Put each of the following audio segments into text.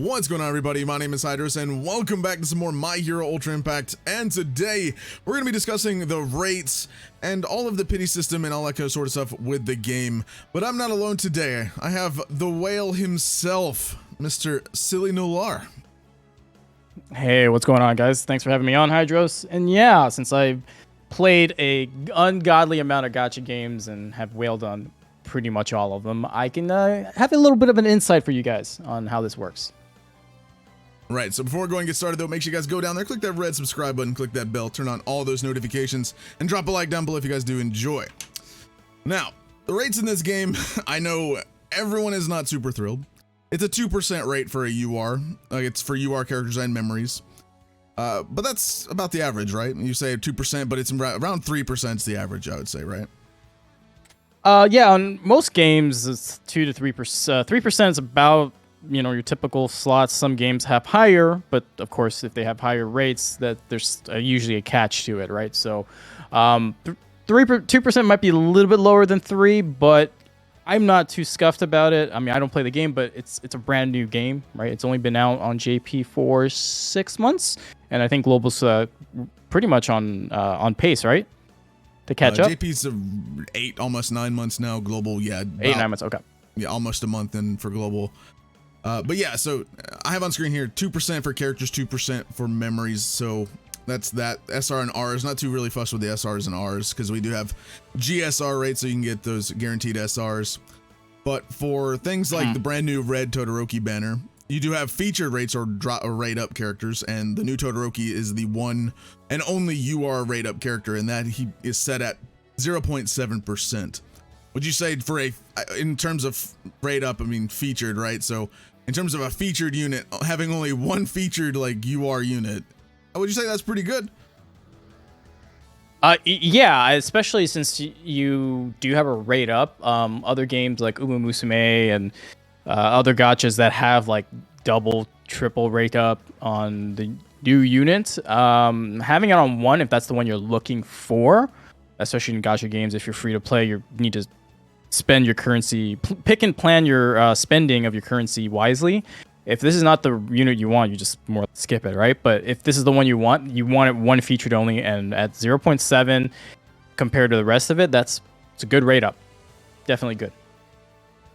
What's going on, everybody? My name is Hydros, and welcome back to some more My Hero Ultra Impact. And today, we're going to be discussing the rates and all of the pity system and all that kind of sort of stuff with the game. But I'm not alone today. I have the whale himself, Mr. Silly Nolar. Hey, what's going on, guys? Thanks for having me on, Hydros. And yeah, since I've played a ungodly amount of gacha games and have whaled on pretty much all of them, I can have a little bit of an insight for you guys on how this works. Right, so before we go and get started though, make sure you guys go down there, click that red subscribe button, click that bell, turn on all those notifications, and drop a like down below if you guys do enjoy. Now, the rates in this game, I know everyone is not super thrilled. It's a 2% rate for a UR, it's for UR characters and memories. But that's about the average, right? You say 2%, but it's around 3% is the average, I would say, right? Yeah, on most games, it's 2 to 3%. 3% is about, you know, your typical slots. Some games have higher, but of course, if they have higher rates, that there's usually a catch to it, right? So, 2% might be a little bit lower than 3, but I'm not too scuffed about it. I mean, I don't play the game, but it's a brand new game, right? It's only been out on JP for 6 months, and I think Global's pretty much on pace, right, to catch up. JP's 8, almost 9 months now. Global, yeah, 8, 9 months. Okay. Yeah, almost a month in for Global. But yeah, so I have on screen here 2% for characters, 2% for memories. So that's that. SR and Rs, not too really fussed with the SRs and Rs because we do have GSR rates, so you can get those guaranteed SRs. But for things like the brand new red Todoroki banner, you do have featured rates or rate up characters, and the new Todoroki is the one and only UR rate up character, and that he is set at 0.7%. Would you say for in terms of rate up, I mean featured, right? So in terms of a featured unit, having only one featured like UR unit, would you say that's pretty good? Yeah, especially since you do have a rate up. Other games like Uma Musume and other gachas that have like double, triple rate up on the new units. Having it on one, if that's the one you're looking for, especially in gacha games, if you're free to play, you need to spend your currency, pick and plan your spending of your currency wisely. If this is not the unit you want, you just more skip it, right? But if this is the one you want it one featured only, and at 0.7 compared to the rest of it, it's a good rate up. Definitely good.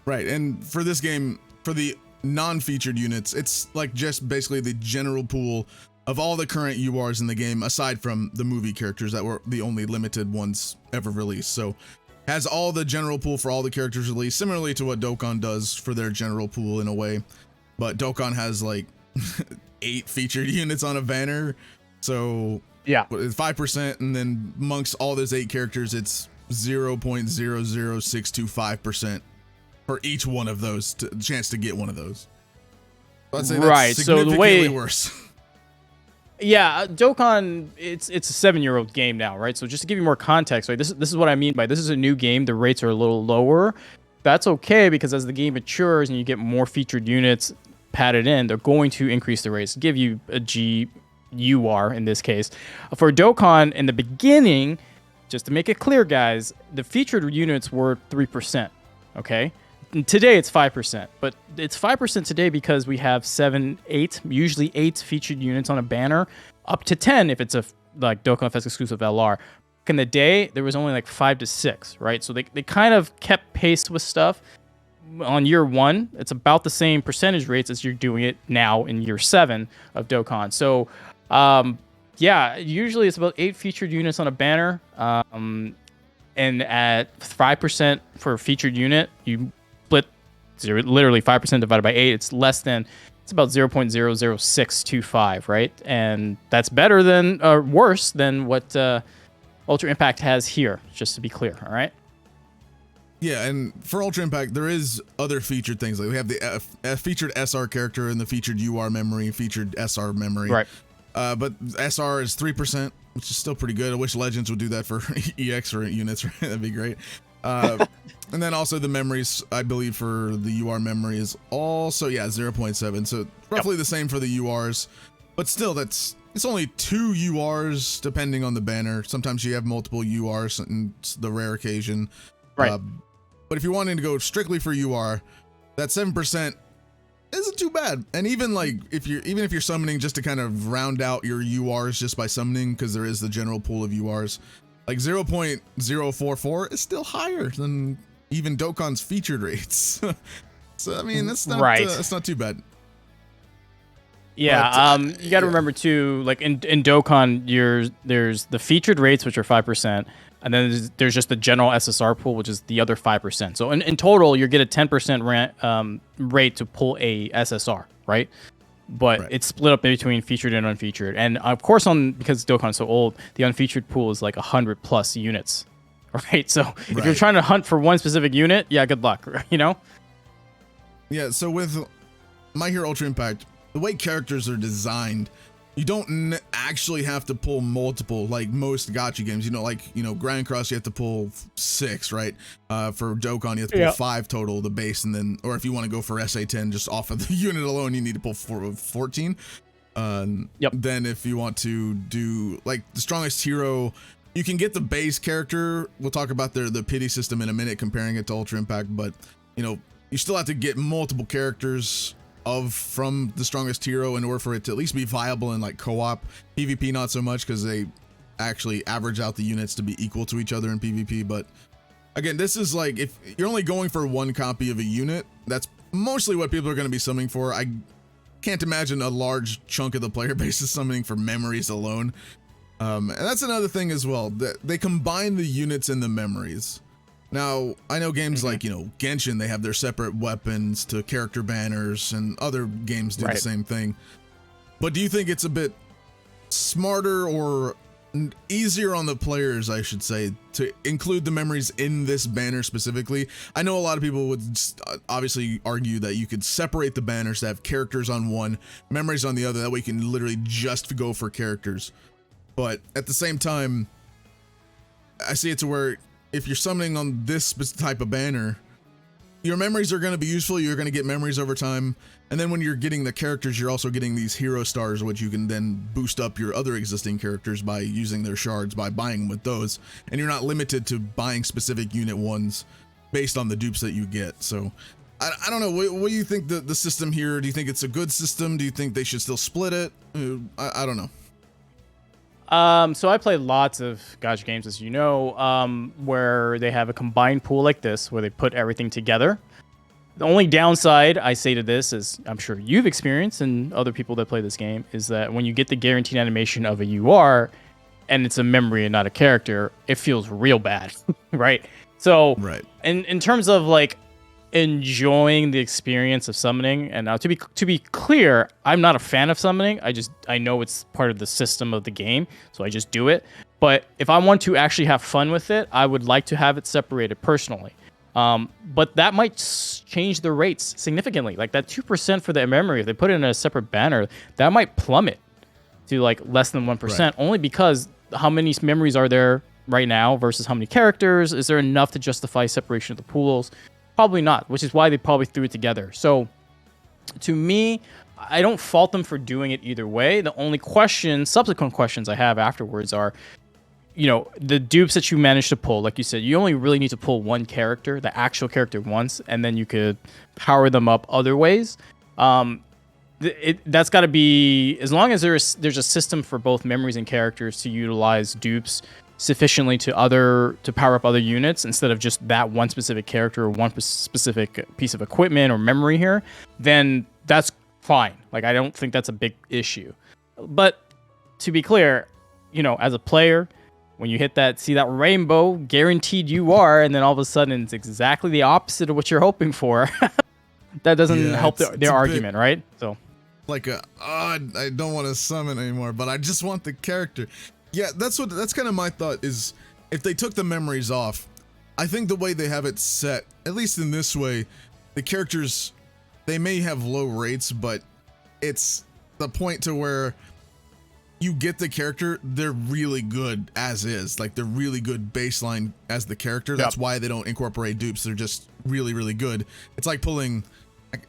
Right, and for this game, for the non-featured units, it's like just basically the general pool of all the current URs in the game, aside from the movie characters that were the only limited ones ever released. So has all the general pool for all the characters released, similarly to what Dokkan does for their general pool in a way. But Dokkan has like 8 featured units on a banner. So yeah, 5%, and then amongst all those 8 characters, it's 0.00625% for each one of those, chance to get one of those. So I'd say that's right. So the way worse. Yeah, Dokkan, it's a 7-year-old game now, right? So just to give you more context, right? This is what I mean by this is a new game. The rates are a little lower. That's okay, because as the game matures and you get more featured units padded in, they're going to increase the rates, give you a GUR in this case. For Dokkan, in the beginning, just to make it clear, guys, the featured units were 3%, okay? And today it's 5%, but it's 5% today because we have 7, 8, usually 8 featured units on a banner, up to 10 if it's a like Dokkan Fest exclusive LR. In the day, there was only like 5 to 6, right? So they kind of kept pace with stuff. On year 1, it's about the same percentage rates as you're doing it now in year 7 of Dokkan. So, yeah, usually it's about 8 featured units on a banner. And at 5% for a featured unit, you split literally 5% divided by 8. It's less than, it's about 0.00625, right? And that's better than, or worse than what Ultra Impact has here, just to be clear, all right? Yeah, and for Ultra Impact, there is other featured things. Like we have the featured SR character and the featured UR memory, featured SR memory. Right. But SR is 3%, which is still pretty good. I wish Legends would do that for EX or units. That'd be great. And then also the memories, I believe, for the UR memory is also, yeah, 0.7. So roughly the same for the URs. But still, it's only 2 URs depending on the banner. Sometimes you have multiple URs in the rare occasion. Right. But if you're wanting to go strictly for UR, that 7%, isn't too bad. And even like if you're summoning just to kind of round out your URs just by summoning, because there is the general pool of URs, like 0.044 is still higher than even Dokkan's featured rates. So I mean, that's not that's not too bad. Yeah, you got to remember too, like in Dokkan, there's the featured rates, which are 5%, and then there's just the general SSR pool, which is the other 5%. So in total, you get a 10% rate to pull a SSR, right? But it's split up between featured and unfeatured. And of course, because Dokkan is so old, the unfeatured pool is like 100 plus units, right? So if you're trying to hunt for one specific unit, yeah, good luck, you know? Yeah, so with My Hero Ultra Impact, the way characters are designed, you don't actually have to pull multiple, like most gacha games. Grand Cross, you have to pull 6, right? For Dokkan, you have to pull 5 total, the base, and then, or if you want to go for SA10, just off of the unit alone, you need to pull 14. Then if you want to do, like, the strongest hero, you can get the base character. We'll talk about the pity system in a minute, comparing it to Ultra Impact, but, you still have to get multiple characters from the strongest hero in order for it to at least be viable in like co-op. PvP not so much, because they actually average out the units to be equal to each other in PvP. But again, this is like, if you're only going for one copy of a unit, that's mostly what people are going to be summoning for. I can't imagine a large chunk of the player base is summoning for memories alone. And that's another thing as well, that they combine the units and the memories. Now, I know games like, Genshin, they have their separate weapons to character banners, and other games do the same thing. But do you think it's a bit smarter or easier on the players, I should say, to include the memories in this banner specifically? I know a lot of people would obviously argue that you could separate the banners to have characters on one, memories on the other. That way you can literally just go for characters. But at the same time, I see it to where if you're summoning on this type of banner, your memories are going to be useful. You're going to get memories over time. And then when you're getting the characters, you're also getting these hero stars, which you can then boost up your other existing characters by using their shards, by buying them with those. And you're not limited to buying specific unit ones based on the dupes that you get. So I don't know. What do you think the system here? Do you think it's a good system? Do you think they should still split it? I don't know. So I play lots of gacha games, as you know, where they have a combined pool like this, where they put everything together. The only downside I say to this, is I'm sure you've experienced and other people that play this game, is that when you get the guaranteed animation of a UR and it's a memory and not a character, it feels real bad, right? So in terms of like enjoying the experience of summoning, and now to be clear, I'm not a fan of summoning. I know it's part of the system of the game, so I just do it. But if I want to actually have fun with it, I would like to have it separated personally. But that might change the rates significantly. Like that 2% for the memory, if they put it in a separate banner, that might plummet to like less than 1%, only because how many memories are there right now versus how many characters? Is there enough to justify separation of the pools? Probably not, which is why they probably threw it together. So to me, I don't fault them for doing it either way. The only subsequent questions I have afterwards are, the dupes that you managed to pull. Like you said, you only really need to pull one character, the actual character, once, and then you could power them up other ways. That's got to be, as long as there's a system for both memories and characters to utilize dupes sufficiently to power up other units instead of just that one specific character or one specific piece of equipment or memory here, then that's fine. Like, I don't think that's a big issue. But to be clear, as a player, when you see that rainbow, guaranteed you are, and then all of a sudden it's exactly the opposite of what you're hoping for, that doesn't help their argument, right? So, like I don't want to summon anymore, but I just want the character. Yeah, that's kind of my thought, is if they took the memories off, I think the way they have it set, at least in this way, the characters, they may have low rates, but it's the point to where you get the character, they're really good as is. Like, they're really good baseline as the character. That's why they don't incorporate dupes. They're just really, really good. It's like pulling,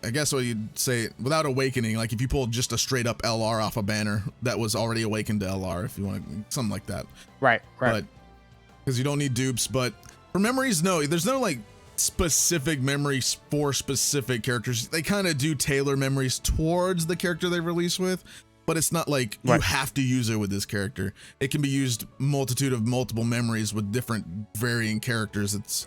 I guess what you'd say, without awakening, like if you pulled just a straight up LR off a banner that was already awakened to LR, if you want something like that. Right. But because you don't need dupes. But for memories, no, there's no like specific memories for specific characters. They kind of do tailor memories towards the character they release with, but it's not like you have to use it with this character. It can be used multiple memories with different varying characters. It's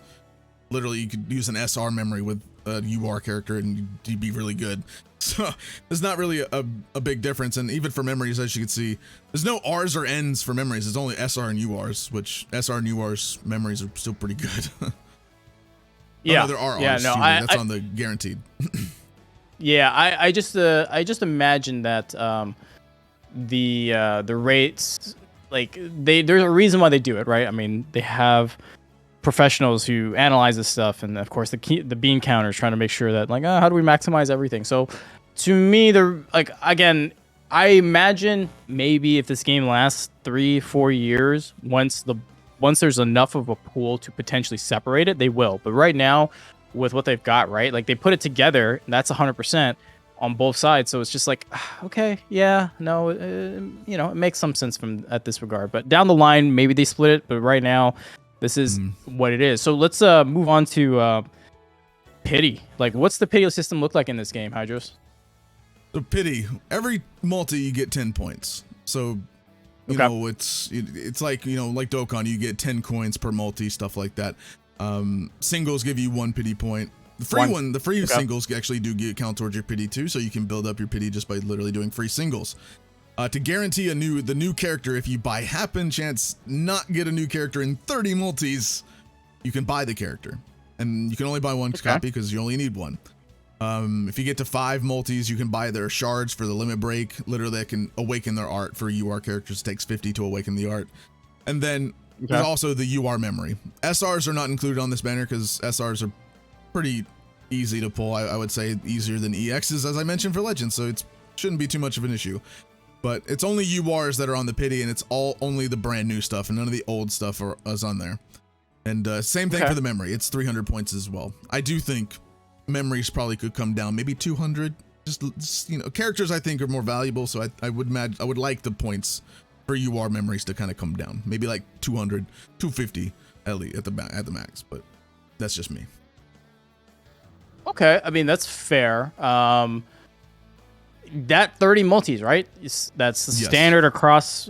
literally, you could use an SR memory with a UR character and you'd be really good. So there's not really a big difference. And even for memories, as you can see, there's no R's or N's for memories. It's only SR and URs, which SR and URs memories are still pretty good. Yeah, no, there are R's. yeah, no, that's on the guaranteed. Yeah, I just imagine that the rates, like there's a reason why they do it, right? I mean, they have professionals who analyze this stuff, and of course the bean counter is trying to make sure that like, how do we maximize everything? So to me, they're like, again, I imagine maybe if this game lasts 3-4 years, once there's enough of a pool to potentially separate it, they will. But right now, with what they've got, right, like they put it together, and that's 100% on both sides. So it's just like, okay, yeah, no, you know, it makes some sense from at this regard. But down the line, maybe they split it. But right now, this is what it is. So let's move on to pity. Like, what's the pity system look like in this game, Hydros? The pity, every multi you get 10 points. So you know, it's like, you know, like Dokkan, you get 10 coins per multi, stuff like that. Singles give you 1 pity point. The free singles actually do count towards your pity too, so you can build up your pity just by literally doing free singles. To guarantee the new character, if you by happen chance not get a new character in 30 multis, you can buy the character, and you can only buy one copy because you only need one. If you get to 5 multis, you can buy their shards for the limit break. Literally, that can awaken their art. For UR characters, it takes 50 to awaken the art. And then there's also the UR memory. SRs are not included on this banner because SRs are pretty easy to pull. I would say easier than EXs, as I mentioned, for Legends, so it shouldn't be too much of an issue. But it's only URs that are on the pity, and it's only the brand new stuff, and none of the old stuff is on there. And same thing for the memory. It's 300 points as well. I do think memories probably could come down, maybe 200. Just you know, characters I think are more valuable, so I would like the points for UR memories to kind of come down, maybe like 200, 250 at the max. But that's just me. Okay, I mean that's fair. That 30 multis, right? That's the standard across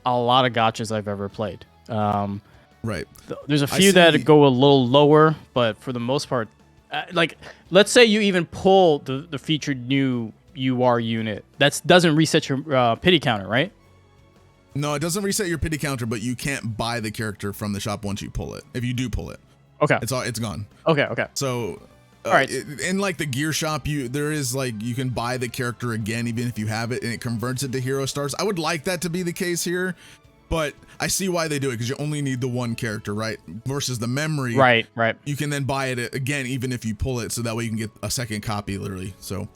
a lot of gachas I've ever played. Right. There's a few that go a little lower, but for the most part, like let's say you even pull the featured new UR unit, that doesn't reset your pity counter, right? No, it doesn't reset your pity counter, but you can't buy the character from the shop once you pull it. If you do pull it, it's gone. Okay. So. All right. In like the gear shop, there is like you can buy the character again even if you have it, and it converts it to hero stars. I would like that to be the case here, but I see why they do it because you only need the one character, right? Versus the memory, right. You can then buy it again even if you pull it, so that way you can get a second copy literally. So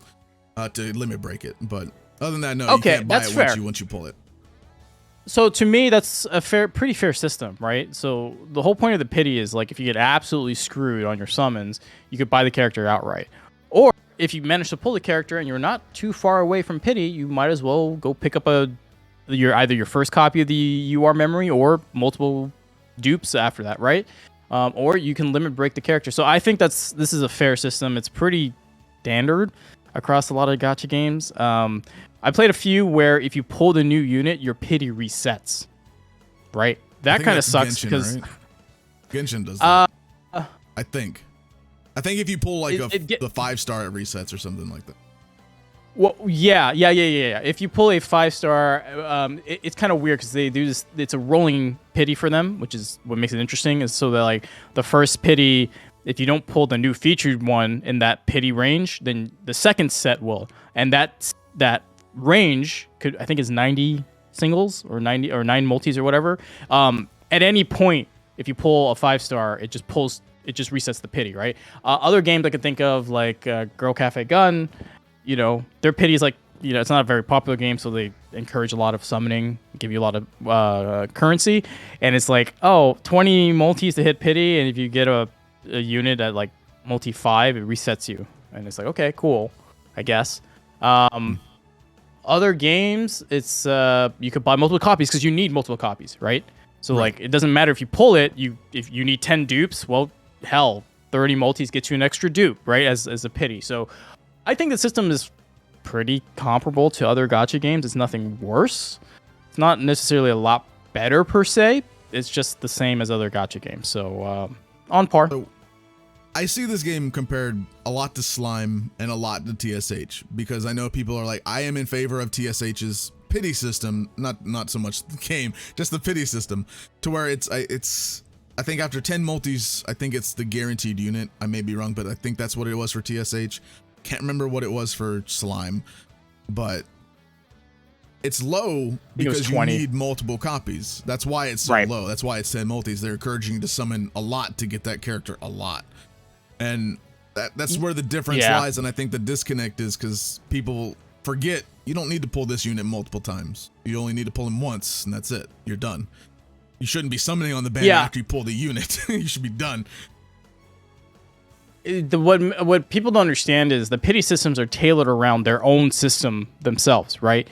to limit break it, but other than that, no, you can't buy it once you pull it. So to me, that's a pretty fair system, right? So the whole point of the pity is like if you get absolutely screwed on your summons, you could buy the character outright. Or if you manage to pull the character and you're not too far away from pity, you might as well go pick up either your first copy of the UR memory or multiple dupes after that, right? Or you can limit break the character. So I think this is a fair system. It's pretty standard across a lot of gacha games. I played a few where if you pull the new unit, your pity resets. Right? That kind of sucks Genshin, because right? Genshin does that. I think if you pull like the 5-star, it resets or something like that. Well, yeah. If you pull a 5-star, it's kind of weird because they do this. It's a rolling pity for them, which is what makes it interesting. Is so that like the first pity, if you don't pull the new featured one in that pity range, then the second set will, and that range I think is 90 singles or 90 or 9 multis or whatever. At any point, if you pull a 5-star, it just resets the pity, right? Other games I could think of, like Girl Cafe Gun, you know, their pity is like, you know, it's not a very popular game, so they encourage a lot of summoning, give you a lot of currency, and it's like, 20 multis to hit pity, and if you get a unit at like multi 5, it resets you, and it's like, okay, cool, I guess. Other games, it's you could buy multiple copies because you need multiple copies, right? So like it doesn't matter if you pull it, if you need 10 dupes, well, hell, 30 multis get you an extra dupe, right? As a pity. So I think the system is pretty comparable to other gacha games. It's nothing worse. It's not necessarily a lot better per se. It's just the same as other gacha games. So on par. So I see this game compared a lot to Slime and a lot to TSH, because I know people are like, I am in favor of TSH's pity system, not so much the game, just the pity system, to where it's I think after 10 multis, I think it's the guaranteed unit. I may be wrong, but I think that's what it was for TSH. Can't remember what it was for Slime, but it's low because you need multiple copies. That's why it's so low. That's why it's 10 multis. They're encouraging you to summon a lot to get that character a lot. And that's where the difference lies. And I think the disconnect is because people forget you don't need to pull this unit multiple times. You only need to pull him once, and that's it. You're done. You shouldn't be summoning on the banner after you pull the unit. You should be done. What people don't understand is the pity systems are tailored around their own system themselves, right?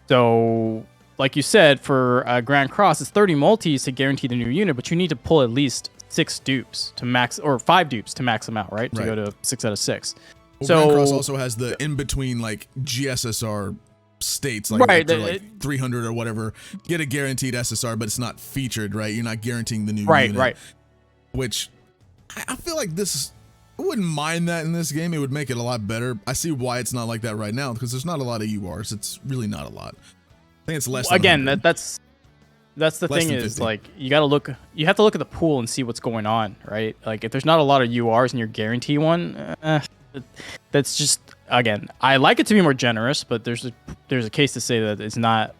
So, like you said, for Grand Cross, it's 30 multis to guarantee the new unit, but you need to pull at least 6 dupes to max, or 5 dupes to max them out, right? To go to 6 out of 6. Well, so Grand Cross also has the in between like GSSR states, like, like 300 or whatever, get a guaranteed SSR, but it's not featured, right? You're not guaranteeing the new unit. Which I feel like this. I wouldn't mind that in this game. It would make it a lot better. I see why it's not like that right now, because there's not a lot of URs. It's really not a lot. I think it's less than again, 100. that's the thing is 50. Like you have to look at the pool and see what's going on, right? Like if there's not a lot of URs in your guarantee one, that's just, again, I like it to be more generous, but there's a case to say that it's not,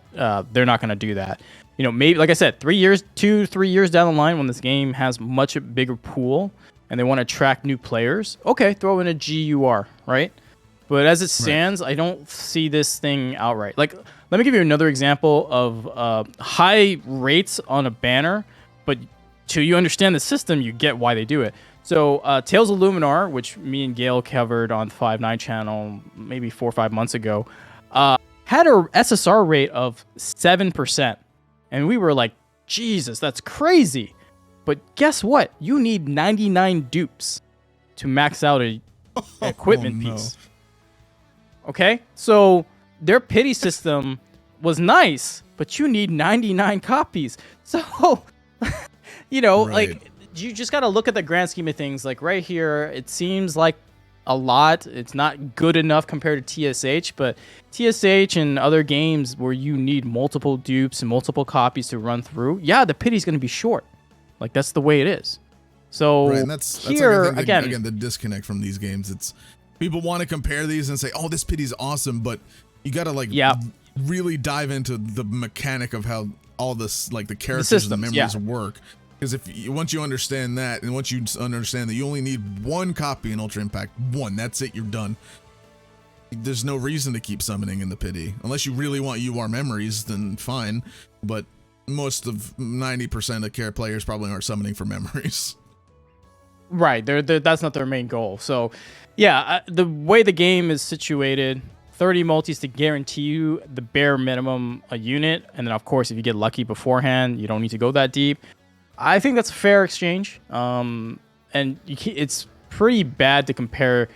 they're not going to do that. You know, maybe, like I said, 3 years down the line, when this game has much bigger pool and they want to attract new players, okay, throw in a GUR, right? But as it stands, I don't see this thing outright. Like, let me give you another example of high rates on a banner, but till you understand the system, you get why they do it. So Tales of Luminar, which me and Gail covered on the 5-9 channel maybe 4 or 5 months ago, had a SSR rate of 7%. And we were like, Jesus, that's crazy. But guess what? You need 99 dupes to max out an equipment piece. Okay? So their pity system was nice, but you need 99 copies. So, you know, like, you just got to look at the grand scheme of things. Like right here, it seems like a lot. It's not good enough compared to TSH, but TSH and other games where you need multiple dupes and multiple copies to run through, yeah, the pity's going to be short. Like, that's the way it is. So and that's here, like, again, the disconnect from these games. It's people want to compare these and say, oh, this pity's awesome, but you got to like really dive into the mechanic of how all this, like the characters and the memories work. Because once you understand that, and once you understand that you only need 1 copy in Ultra Impact, 1, that's it, you're done. There's no reason to keep summoning in the pity. Unless you really want UR memories, then fine. But most of 90% of care players probably aren't summoning for memories. Right, that's not their main goal. So, yeah, the way the game is situated, 30 multis to guarantee you the bare minimum a unit, and then of course if you get lucky beforehand, you don't need to go that deep. I think that's a fair exchange, and it's pretty bad to compare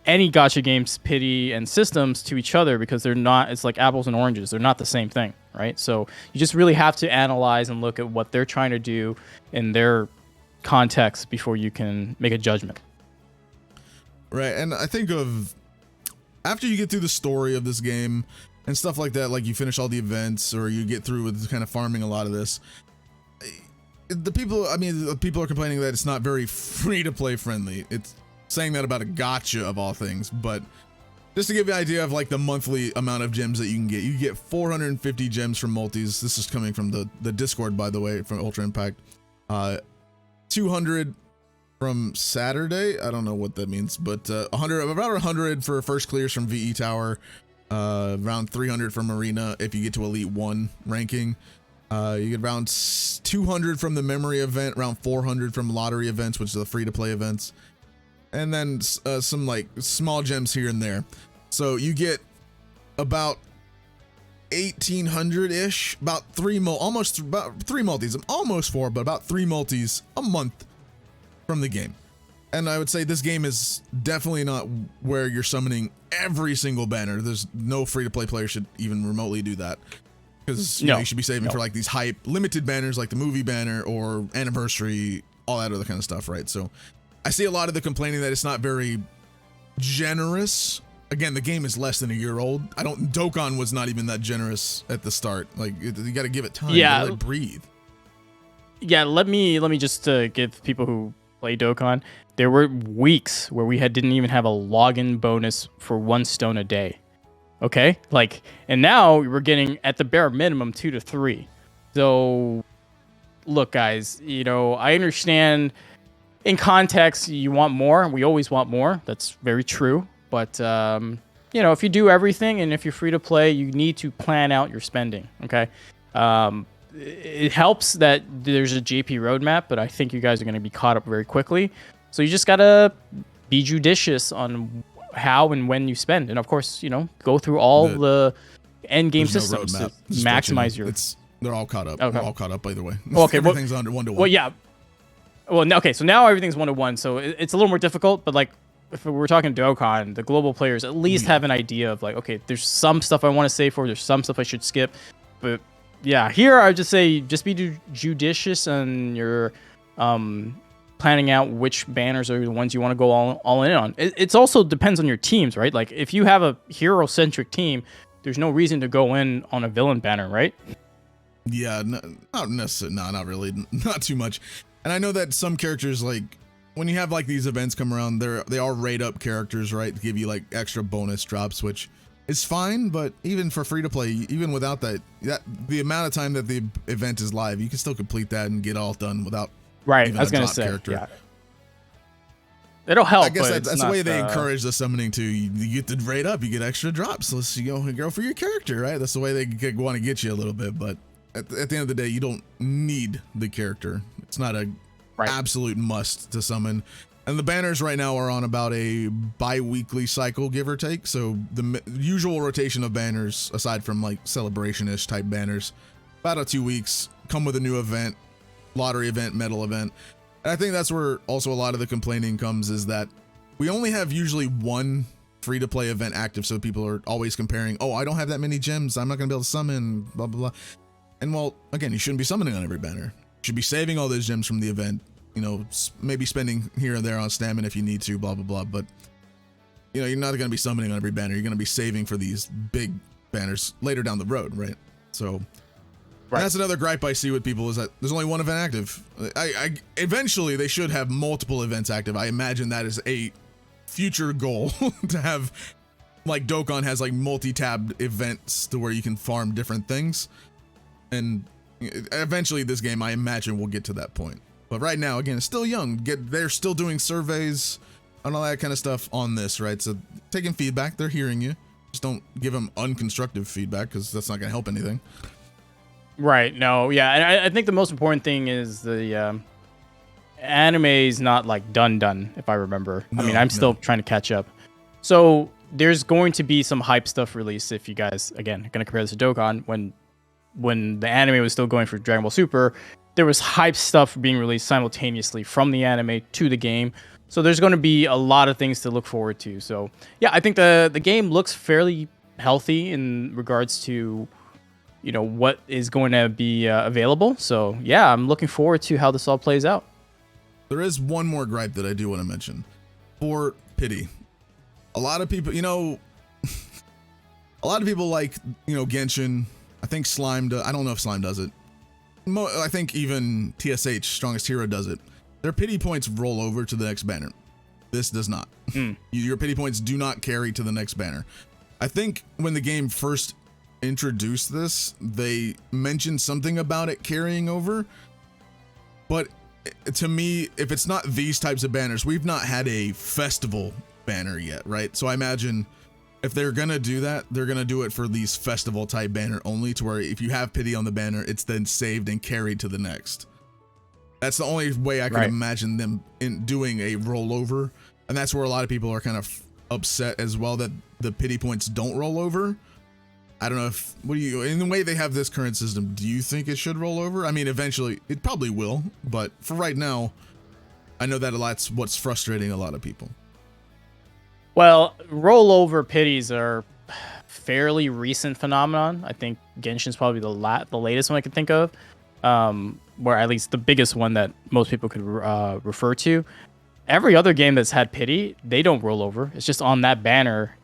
any gacha games pity and systems to each other because they're not. It's like apples and oranges; they're not the same thing, right? So you just really have to analyze and look at what they're trying to do in their context before you can make a judgment. Right, and I think of after you get through the story of this game and stuff like that, like you finish all the events or you get through with kind of farming a lot of this. The people are complaining that it's not very free-to-play friendly. It's saying that about a gacha of all things, but just to give you an idea of like the monthly amount of gems that you get 450 gems from multis. This is coming from the Discord, by the way, from Ultra Impact. 200 from Saturday. I don't know what that means, but about 100 for first clears from VE Tower. Around 300 from Arena if you get to Elite 1 ranking. You get around 200 from the memory event, around 400 from lottery events, which are the free-to-play events, and then some like small gems here and there. So you get about 1,800-ish, about almost 3 multis. I'm almost 4, but about 3 multis a month from the game. And I would say this game is definitely not where you're summoning every single banner. There's no free-to-play player should even remotely do that. Because you should be saving for like these hype limited banners like the movie banner or anniversary, all that other kind of stuff, right? So I see a lot of the complaining that it's not very generous. Again, the game is less than a year old. Dokkan was not even that generous at the start. Like you got to give it time. Yeah. Let it breathe. Yeah, let me just give people who play Dokkan. There were weeks where we didn't even have a login bonus for 1 stone a day. Okay, like, and now we're getting at the bare minimum 2 to 3. So, look, guys, I understand in context you want more. We always want more. That's very true. But if you do everything and if you're free to play, you need to plan out your spending. Okay, it helps that there's a JP roadmap, but I think you guys are going to be caught up very quickly. So you just gotta be judicious on how and when you spend, and of course, go through all the end game systems to maximize your. They're all caught up. Okay. We're all caught up either way. Okay, everything's under 1 to 1. Well, yeah. Well, okay, so now everything's 1 to 1, so it's a little more difficult. But like, if we're talking Dokkan, the global players at least have an idea of like, okay, there's some stuff I want to save for, there's some stuff I should skip, but yeah, here I would just say just be judicious on your planning out which banners are the ones you want to go all in on. It's also depends on your teams, right? Like if you have a hero-centric team, there's no reason to go in on a villain banner, right? Yeah, not necessarily. No, not really. Not too much. And I know that some characters, like when you have like these events come around, they are rate up characters, right? To give you like extra bonus drops, which is fine. But even for free to play, even without that the amount of time that the event is live, you can still complete that and get all done without. Right, I was gonna say, character. Yeah. It'll help. I guess that's the way they encourage the summoning too. You get the rate up, you get extra drops. Let's go for your character, right? That's the way they want to get you a little bit. But at the end of the day, you don't need the character. It's not a absolute must to summon. And the banners right now are on about a bi-weekly cycle, give or take. So the usual rotation of banners, aside from like celebration-ish type banners, about 2 weeks, come with a new event. Lottery event, medal event. And I think that's where also a lot of the complaining comes, is that we only have usually one free to play event active. So people are always comparing, I don't have that many gems, I'm not gonna be able to summon, blah, blah, blah. And well, again, you shouldn't be summoning on every banner. You should be saving all those gems from the event, maybe spending here and there on stamina if you need to, blah, blah, blah. But you're not gonna be summoning on every banner. You're gonna be saving for these big banners later down the road, right? So and that's another gripe I see with people, is that there's only one event active. Eventually they should have multiple events active. I imagine that is a future goal to have, like Dokkan has like multi-tabbed events to where you can farm different things. And eventually this game, I imagine, will get to that point. But right now, again, it's still young. They're still doing surveys and all that kind of stuff on this, right? So taking feedback, they're hearing you. Just don't give them unconstructive feedback, because that's not going to help anything. Right. No. Yeah. And I think the most important thing is the anime is not like done. If I remember. I mean, I'm still trying to catch up. So there's going to be some hype stuff released. If you guys, again, are going to compare this to Dokkan, when the anime was still going for Dragon Ball Super, there was hype stuff being released simultaneously from the anime to the game. So there's going to be a lot of things to look forward to. So yeah, I think the game looks fairly healthy in regards to what is going to be available. So yeah, I'm looking forward to how this all plays out. There is one more gripe that I do want to mention. For pity, a lot of people, a lot of people like, Genshin. I think Slime does. I don't know if Slime does it. I think even TSH, Strongest Hero, does it. Their pity points roll over to the next banner. This does not. Your pity points do not carry to the next banner. I think when the game first introduced this, they mentioned something about it carrying over, but to me, if it's not these types of banners, we've not had a festival banner yet, right? So I imagine if they're gonna do that, they're gonna do it for these festival type banner only, to where if you have pity on the banner, it's then saved and carried to the next. That's the only way I can imagine them doing a rollover, and that's where a lot of people are kind of upset as well, that the pity points don't roll over. I don't know in the way they have this current system, do you think it should roll over? I mean, eventually it probably will, but for right now, I know that's what's frustrating a lot of people. Well, rollover pities are fairly recent phenomenon. I think Genshin's probably the latest one I could think of, where at least the biggest one that most people could refer to. Every other game that's had pity, they don't roll over. It's just on that banner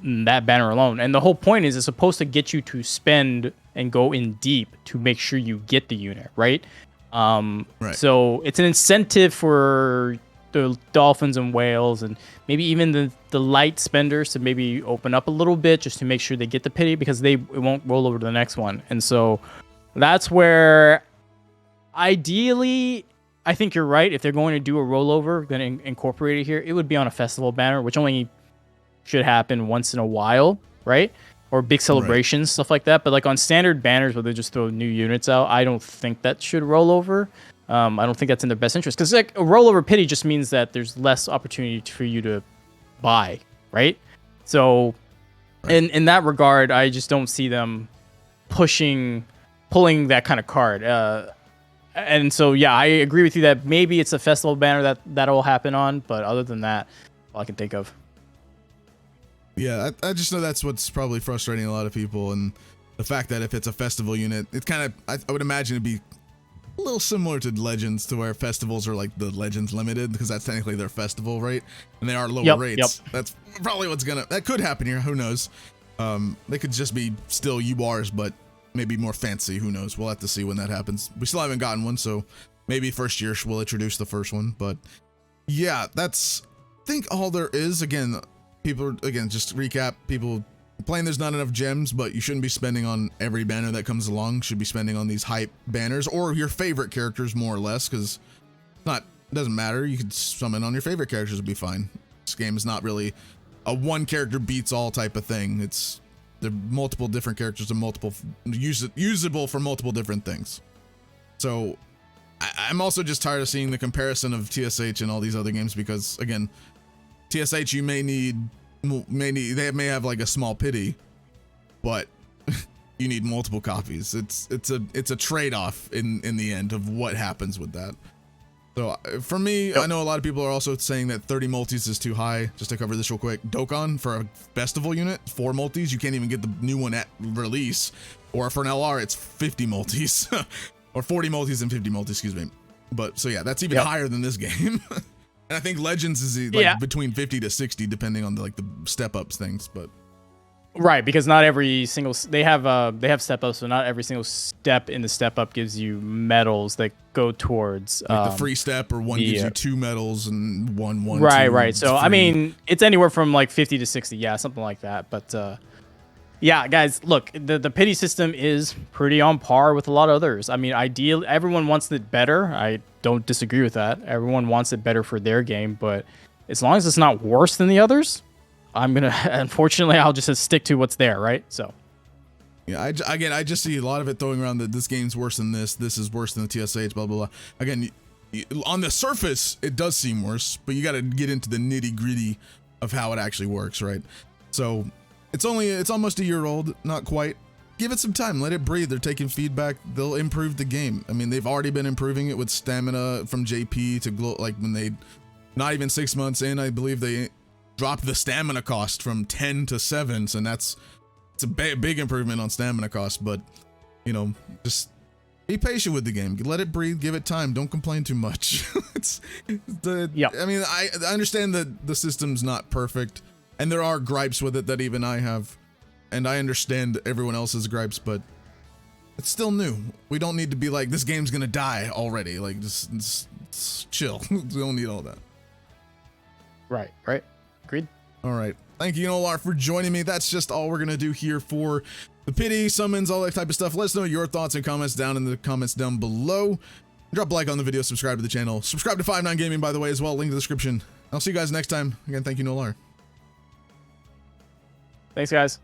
alone. And the whole point is it's supposed to get you to spend and go in deep to make sure you get the unit, right? Right. So it's an incentive for the dolphins and whales and maybe even the light spenders to maybe open up a little bit just to make sure they get the pity, because it won't roll over to the next one. And so that's where ideally I think you're right. If they're going to do a rollover, then incorporate it here, it would be on a festival banner, which only should happen once in a while, right? Or big celebrations, stuff like that. But like on standard banners where they just throw new units out, I don't think that should roll over. I don't think that's in their best interest, because like a rollover pity just means that there's less opportunity for you to buy, right? So in that regard, I just don't see them pulling that kind of card. And so, yeah, I agree with you that maybe it's a festival banner that'll happen on, but other than that, all I can think of. Yeah, I just know that's what's probably frustrating a lot of people, and the fact that if it's a festival unit, it kind of, I would imagine it'd be a little similar to Legends, to where festivals are like the Legends Limited, because that's technically their festival rate, and they are lower rates. Yep. That's probably that could happen here, who knows? They could just be still URs, but maybe more fancy, who knows? We'll have to see when that happens. We still haven't gotten one, so maybe first year we'll introduce the first one. But yeah, that's I think all there is. Again, just to recap, people complain there's not enough gems, but you shouldn't be spending on every banner that comes along. You should be spending on these hype banners or your favorite characters, more or less, because it doesn't matter. You could summon on your favorite characters, would be fine. This game is not really a one character beats all type of thing. There are multiple different characters and multiple usable for multiple different things. So I'm also just tired of seeing the comparison of TSH and all these other games, because again, TSH you may may have like a small pity, but you need multiple copies. It's a trade-off in the end of what happens with that. So for me, I know a lot of people are also saying that 30 multis is too high. Just to cover this real quick, Dokkan for a festival unit, 4 multis, you can't even get the new one at release. Or for an LR, it's 50 multis, or 40 multis and 50 multis, excuse me. But so yeah, that's even higher than this game. And I think Legends is like between 50 to 60, depending on the step ups things. But right, because not every single they have step ups, so not every single step in the step up gives you medals that go towards like the free step, or one gives you 2 medals and one. Right. So I mean, it's anywhere from like 50 to 60, yeah, something like that. But yeah, guys, look, the pity system is pretty on par with a lot of others. I mean, ideally, everyone wants it better. I don't disagree with that. Everyone wants it better for their game, but as long as it's not worse than the others, unfortunately, I'll just stick to what's there, right? So, yeah, I just see a lot of it throwing around that this game's worse than this is worse than the TSH, blah, blah, blah. Again, on the surface, it does seem worse, but you got to get into the nitty gritty of how it actually works, right? So, it's almost a year old, not quite. Give it some time, let it breathe. They're taking feedback. They'll improve the game. I mean, they've already been improving it with stamina from JP to like when they, not even 6 months in, I believe they dropped the stamina cost from 10 to 7. So it's a big improvement on stamina cost, but just be patient with the game. Let it breathe, give it time. Don't complain too much. I mean, I understand that the system's not perfect, and there are gripes with it that even I have. And I understand everyone else's gripes, but it's still new. We don't need to be like, this game's gonna die already. Like, just chill. We don't need all that. Right. Agreed. All right. Thank you, Nolar, for joining me. That's just all we're gonna do here for the pity, summons, all that type of stuff. Let us know your thoughts and comments down in the comments down below. Drop a like on the video, subscribe to the channel. Subscribe to 59 Gaming, by the way, as well. Link in the description. I'll see you guys next time. Again, thank you, Nolar. Thanks, guys.